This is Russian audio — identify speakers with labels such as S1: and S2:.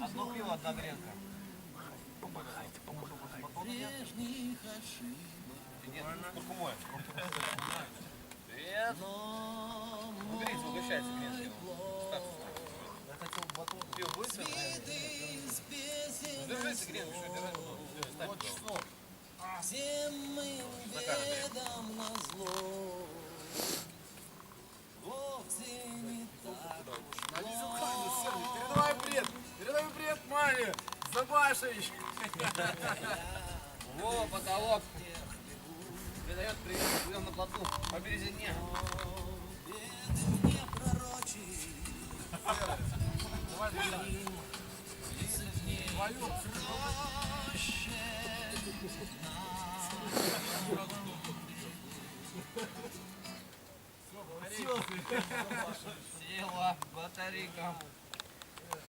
S1: Одно пиво, одна гренка. Куркумой. Привет. Уберите, угощайте гренки. Я хотел батон. Пиво будет? Держите гренку, что держать. Вот чеснок. Всем мы ведом на зло. Вовсе не так.
S2: Передай привет маме! Забашевич!
S1: Во, потолок. Передает привет, живем на плоту, по березине. Не пророчи.
S2: Давай, твою!
S1: Села батарейка.